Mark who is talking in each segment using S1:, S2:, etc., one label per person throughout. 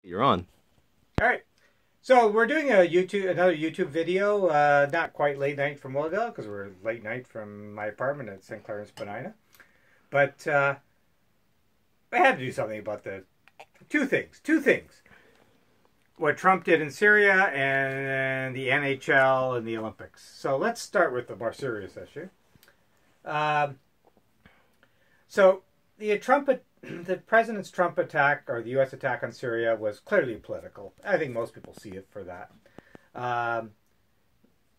S1: You're on.
S2: All right. So we're doing another YouTube video. Not quite late night from Willowdale because we're late night from my apartment at St. Clair and Spadina. But I had to do something about the two things. Two things. What Trump did in Syria and the NHL and the Olympics. So let's start with the more serious issue. So the President's Trump attack, or the U.S. attack on Syria, was clearly political. I think most people see it for that. And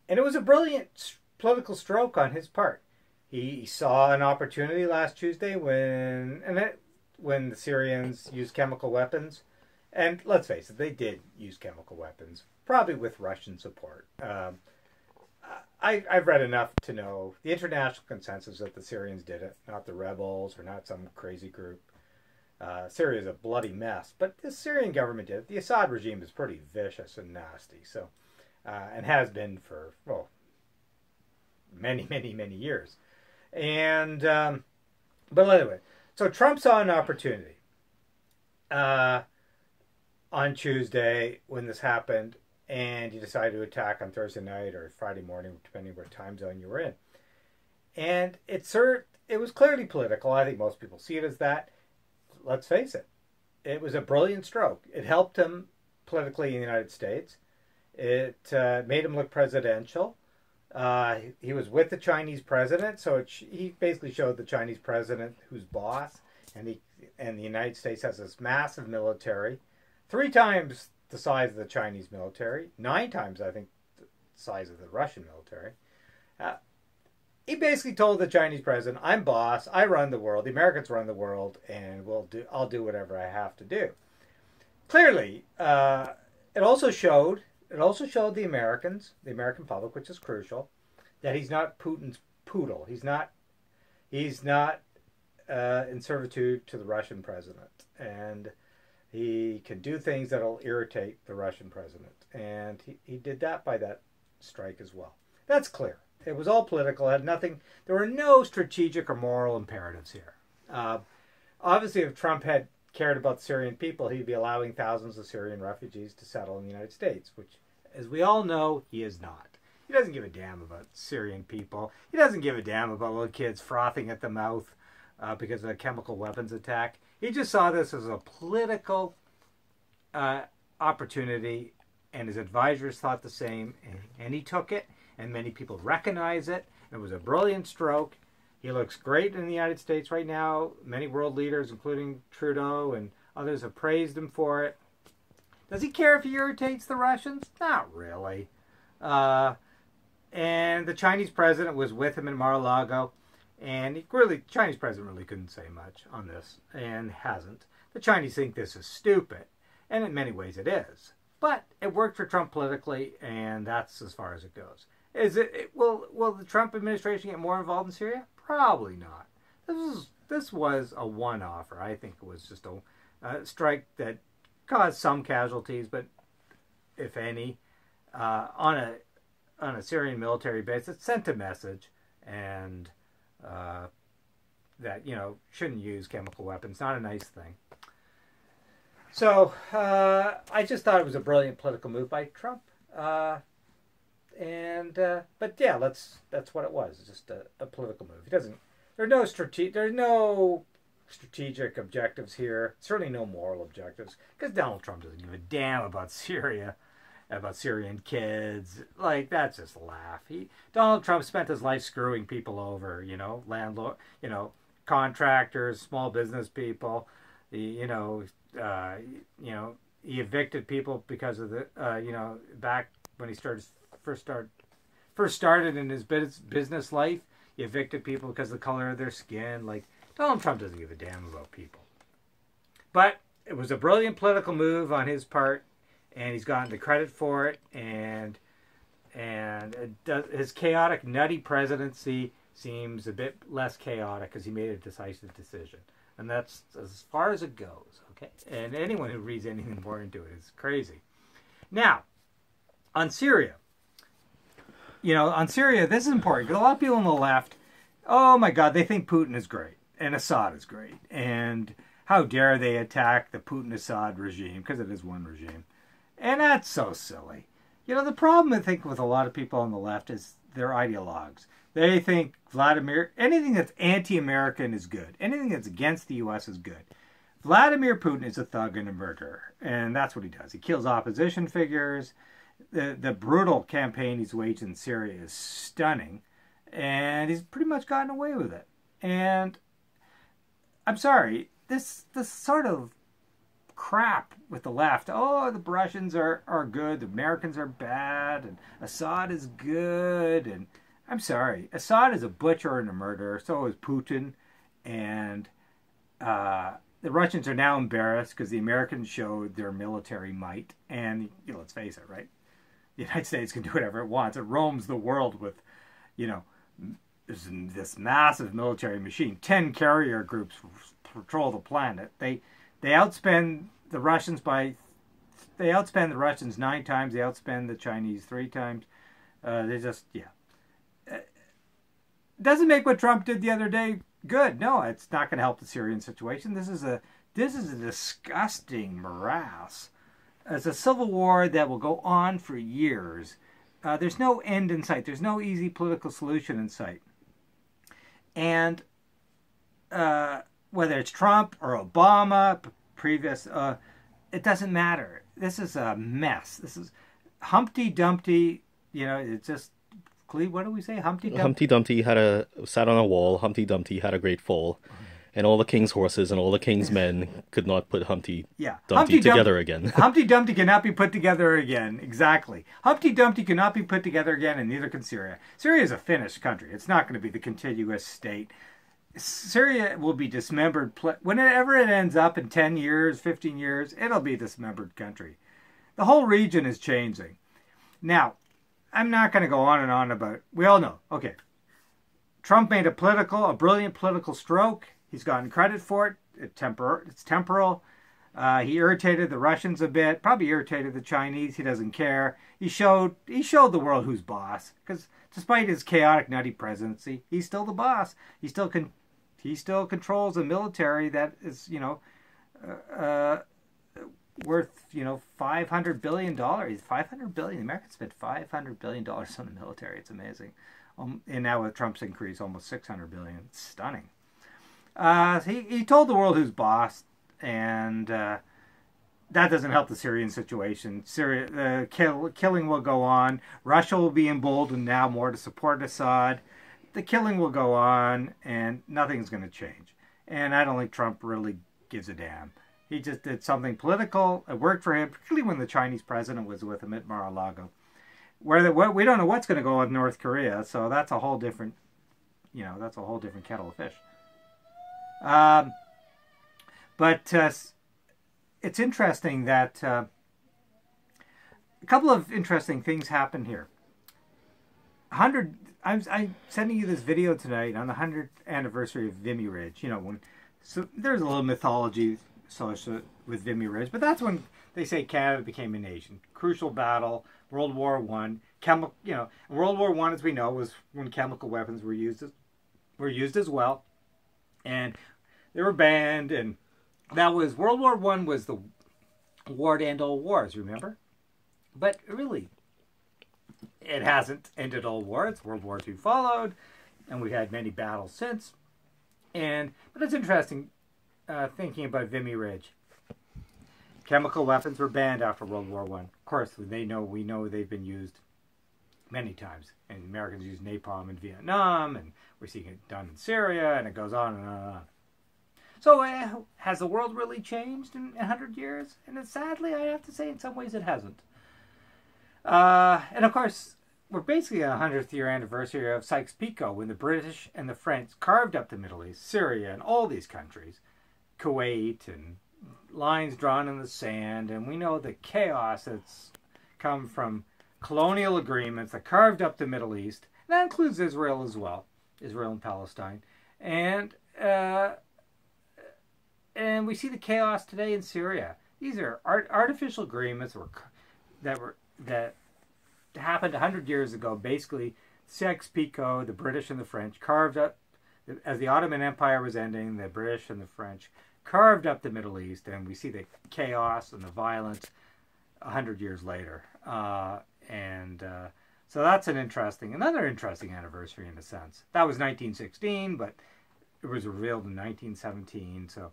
S2: it was a brilliant political stroke on his part. He saw an opportunity last Tuesday when the Syrians used chemical weapons. And let's face it, they did use chemical weapons, probably with Russian support. I've read enough to know the international consensus that the Syrians did it, not the rebels or not some crazy group. Syria is a bloody mess, but the Syrian government did it. The Assad regime is pretty vicious and nasty, so and has been for many, many, many years. And but anyway, so Trump saw an opportunity on Tuesday when this happened, and he decided to attack on Thursday night or Friday morning, depending what time zone you were in. And it was clearly political. I think most people see it as that. Let's face it. It was a brilliant stroke. It helped him politically in the United States. It made him look presidential. He was with the Chinese president, so he basically showed the Chinese president who's boss, and the United States has this massive military, 3 times the size of the Chinese military, 9 times, I think, the size of the Russian military. He basically told the Chinese president, "I'm boss. I run the world. The Americans run the world, and I'll do whatever I have to do." Clearly, it also showed the American public, which is crucial, that he's not Putin's poodle. He's not in servitude to the Russian president, and he can do things that'll irritate the Russian president, and he did that by that strike as well. That's clear. It was all political. It had nothing. There were no strategic or moral imperatives here. Obviously, if Trump had cared about the Syrian people, he'd be allowing thousands of Syrian refugees to settle in the United States, which, as we all know, he is not. He doesn't give a damn about Syrian people. He doesn't give a damn about little kids frothing at the mouth because of a chemical weapons attack. He just saw this as a political opportunity, and his advisors thought the same, and he took it. And many people recognize it. It was a brilliant stroke. He looks great in the United States right now. Many world leaders, including Trudeau and others, have praised him for it. Does he care if he irritates the Russians? Not really. And the Chinese president was with him in Mar-a-Lago. And the Chinese president really couldn't say much on this, and hasn't. The Chinese think this is stupid. And in many ways it is. But it worked for Trump politically, and that's as far as it goes. Will the Trump administration get more involved in Syria? Probably not. This was a one-off. I think it was just a strike that caused some casualties, but if any, on a Syrian military base, it sent a message, and that shouldn't use chemical weapons. Not a nice thing. So I just thought it was a brilliant political move by Trump. But yeah, that's what it was. It's just a political move. There's no strategic objectives here. Certainly no moral objectives, because Donald Trump doesn't give a damn about Syria, about Syrian kids. Like, that's just a laugh. Donald Trump spent his life screwing people over. Landlord, contractors, small business people. He evicted people because of the back when he first started in his business life. He evicted people because of the color of their skin. Like, Donald Trump doesn't give a damn about people. But it was a brilliant political move on his part, and he's gotten the credit for it. And his chaotic, nutty presidency seems a bit less chaotic because he made a decisive decision. And that's as far as it goes, okay? And anyone who reads anything more into it is crazy. Now, on Syria. This is important, because a lot of people on the left, oh my God, they think Putin is great, and Assad is great, and How dare they attack the Putin-Assad regime, because it is one regime. And that's so silly. You know, the problem, I think, with a lot of people on the left is they're ideologues. They think anything that's anti-American is good. Anything that's against the U.S. is good. Vladimir Putin is a thug and a murderer, and that's what he does. He kills opposition figures. The brutal campaign he's waged in Syria is stunning, and he's pretty much gotten away with it. And I'm sorry, this sort of crap with the left. Oh, the Russians are good, the Americans are bad, and Assad is good. And I'm sorry, Assad is a butcher and a murderer. So is Putin, and the Russians are now embarrassed because the Americans showed their military might. And let's face it, right? The United States can do whatever it wants. It roams the world with, this massive military machine. 10 carrier groups patrol the planet. They outspend the Russians 9 times. They outspend the Chinese 3 times. Doesn't make what Trump did the other day good. No, it's not going to help the Syrian situation. This is a disgusting morass. It's a civil war that will go on for years. There's no end in sight. There's no easy political solution in sight. And whether it's Trump or Obama, previous, it doesn't matter. This is a mess. This is Humpty Dumpty. It's just, what do we say? Humpty Dumpty?
S1: Humpty Dumpty sat on a wall. Humpty Dumpty had a great fall. And all the king's horses and all the king's men could not put Humpty Dumpty together again.
S2: Humpty Dumpty cannot be put together again. Exactly. Humpty Dumpty cannot be put together again, and neither can Syria. Syria is a finished country. It's not going to be the contiguous state. Syria will be dismembered. Whenever it ends up in 10 years, 15 years, it'll be a dismembered country. The whole region is changing. Now, I'm not going to go on and on about... We all know. Okay. Trump made a brilliant political stroke. He's gotten credit for it. It's temporal. He irritated the Russians a bit. Probably irritated the Chinese. He doesn't care. He showed the world who's boss. Because despite his chaotic, nutty presidency, he's still the boss. He still controls a military that is, worth, $500 billion. $500 billion. The Americans spent $500 billion on the military. It's amazing. And now with Trump's increase, almost $600 billion. It's stunning. He told the world who's boss, and that doesn't help the Syrian situation. Syria, killing will go on. Russia will be emboldened now more to support Assad. The killing will go on, and nothing's going to change. And I don't think Trump really gives a damn. He just did something political. It worked for him, particularly when the Chinese president was with him at Mar-a-Lago. We don't know what's going to go with North Korea, so that's a whole different, kettle of fish. But it's interesting that a couple of interesting things happen here. I'm sending you this video tonight on the 100th anniversary of Vimy Ridge. So there's a little mythology associated with Vimy Ridge, but that's when they say Canada became a nation. Crucial battle, World War I. World War I, as we know, was when chemical weapons were used as well. And they were banned, and that was World War I was the war to end all wars, remember? But really, it hasn't ended all wars. World War II followed, and we've had many battles since. But it's interesting thinking about Vimy Ridge. Chemical weapons were banned after World War I. Of course, we know they've been used many times. And the Americans used napalm in Vietnam, and we're seeing it done in Syria, and it goes on and on and on. So has the world really changed in 100 years? And sadly, I have to say, in some ways it hasn't. And of course, we're basically on the 100th year anniversary of Sykes-Picot, when the British and the French carved up the Middle East, Syria, and all these countries, Kuwait, and lines drawn in the sand. And we know the chaos that's come from colonial agreements that carved up the Middle East. That includes Israel as well, Israel and Palestine. And we see the chaos today in Syria. These are artificial agreements that happened 100 years ago. Basically, Sykes-Picot, the British and the French, carved up, as the Ottoman Empire was ending, the British and the French carved up the Middle East, and we see the chaos and the violence 100 years later. So that's another interesting anniversary in a sense. That was 1916, but it was revealed in 1917. So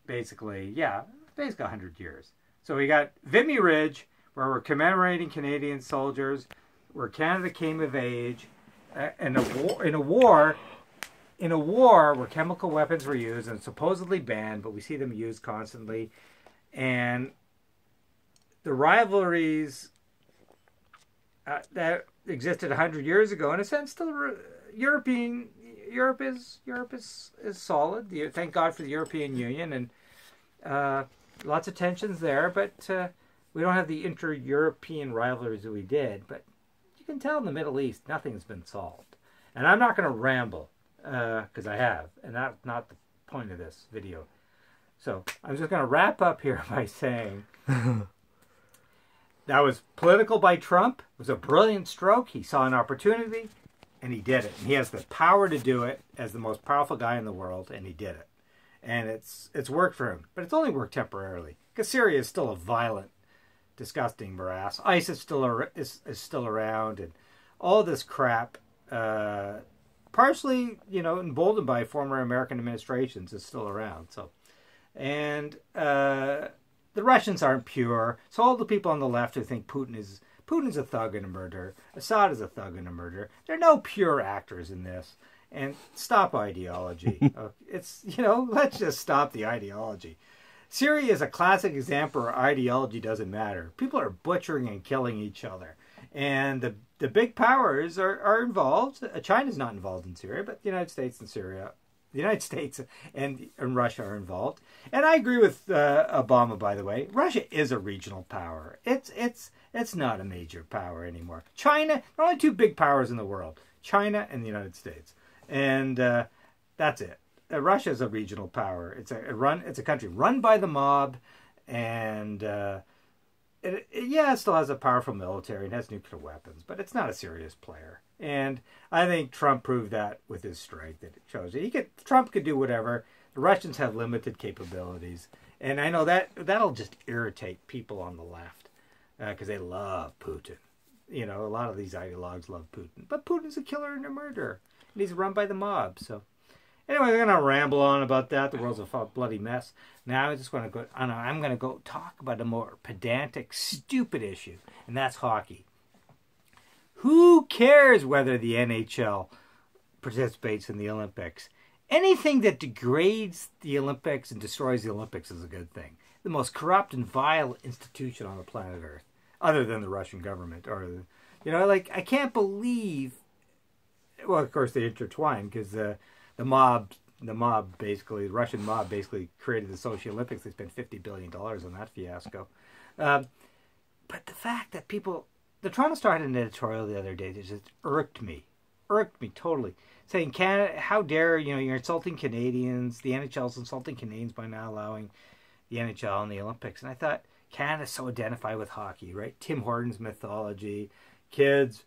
S2: basically, 100 years. So we got Vimy Ridge, where we're commemorating Canadian soldiers, where Canada came of age, in a war where chemical weapons were used and supposedly banned, but we see them used constantly, and the rivalries that existed 100 years ago, in a sense, still Europe is solid. Thank God for the European Union, and lots of tensions there, but we don't have the inter-European rivalries that we did. But you can tell in the Middle East, nothing's been solved. And I'm not going to ramble, because I have, and that's not the point of this video. So I'm just going to wrap up here by saying that was political by Trump. It was a brilliant stroke. He saw an opportunity, and he did it. And he has the power to do it as the most powerful guy in the world, and he did it. And it's worked for him. But it's only worked temporarily, because Syria is still a violent, disgusting morass. ISIS is still around, and all this crap, partially, emboldened by former American administrations, is still around. So, and the Russians aren't pure. So all the people on the left who think Putin is a thug and a murderer, Assad is a thug and a murderer, there are no pure actors in this. And stop ideology. Let's just stop the ideology. Syria is a classic example where ideology doesn't matter. People are butchering and killing each other. And the big powers are involved. China's not involved in Syria, but the United States and Russia are involved. And I agree with Obama, by the way. Russia is a regional power. It's not a major power anymore. China, there are only two big powers in the world: China and the United States. And that's it. Russia is a regional power. It's a country run by the mob, and it still has a powerful military and has nuclear weapons, but it's not a serious player. And I think Trump proved that with his strike, that it shows that Trump could do whatever. The Russians have limited capabilities, and I know that'll just irritate people on the left because they love Putin. A lot of these ideologues love Putin, but Putin's a killer and a murderer. And he's run by the mob. So, anyway, I'm going to ramble on about that. The world's a bloody mess. Now I just want to go. I'm going to go talk about a more pedantic, stupid issue, and that's hockey. Who cares whether the NHL participates in the Olympics? Anything that degrades the Olympics and destroys the Olympics is a good thing. The most corrupt and vile institution on the planet Earth, other than the Russian government, I can't believe. Well, of course, they intertwine because the Russian mob basically created the Sochi Olympics. They spent $50 billion on that fiasco. But the fact that the Toronto Star had an editorial the other day that just irked me totally, saying, Canada, how dare, you're insulting Canadians. The NHL's insulting Canadians by not allowing the NHL in the Olympics. And I thought, Canada's so identified with hockey, right? Tim Hortons mythology, kids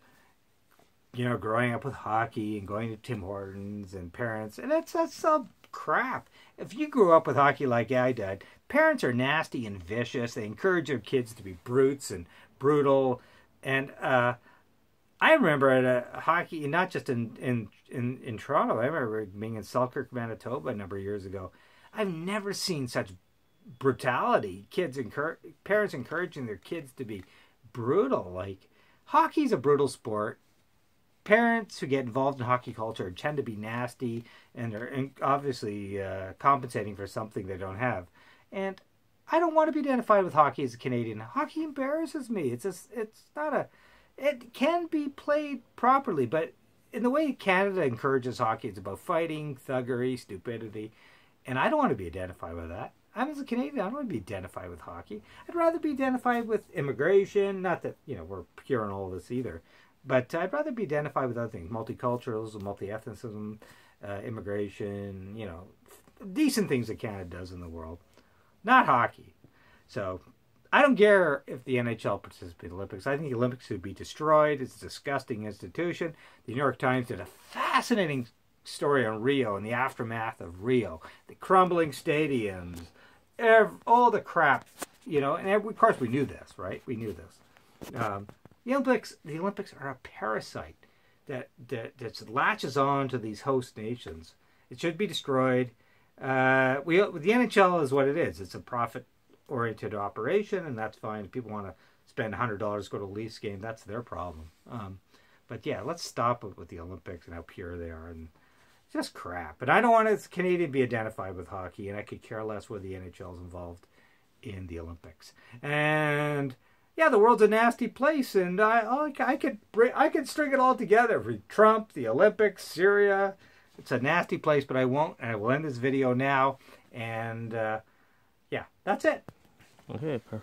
S2: growing up with hockey and going to Tim Hortons, and parents, and that's some crap. If you grew up with hockey like I did, parents are nasty and vicious. They encourage their kids to be brutes and brutal. And I remember at a hockey, not just in Toronto, I remember being in Selkirk, Manitoba a number of years ago. I've never seen such brutality. Parents encouraging their kids to be brutal. Like, hockey's a brutal sport. Parents who get involved in hockey culture tend to be nasty, and they're obviously compensating for something they don't have. And I don't want to be identified with hockey as a Canadian. Hockey embarrasses me. It can be played properly, but in the way Canada encourages hockey, it's about fighting, thuggery, stupidity, and I don't want to be identified with that. I'm as a Canadian, I don't want to be identified with hockey. I'd rather be identified with immigration. Not that we're pure in all this either. But I'd rather be identified with other things: multiculturalism, multi-ethnicism, immigration, decent things that Canada does in the world. Not hockey. So I don't care if the NHL participates in the Olympics. I think the Olympics should be destroyed. It's a disgusting institution. The New York Times did a fascinating story on Rio and the aftermath of Rio, the crumbling stadiums, all the crap, you know. And of course, we knew this, right? We knew this. The Olympics are a parasite that latches on to these host nations. It should be destroyed. The NHL is what it is. It's a profit-oriented operation, and that's fine. If people want to spend $100 to go to a Leafs game, that's their problem. But yeah, let's stop it with the Olympics and how pure they are, and just crap. And I don't want a Canadian to be identified with hockey, and I could care less whether the NHL is involved in the Olympics. And yeah, the world's a nasty place, and I could string it all together for Trump, the Olympics, Syria. It's a nasty place, but I won't, and I will end this video now. And yeah, that's it.
S1: Okay, perfect.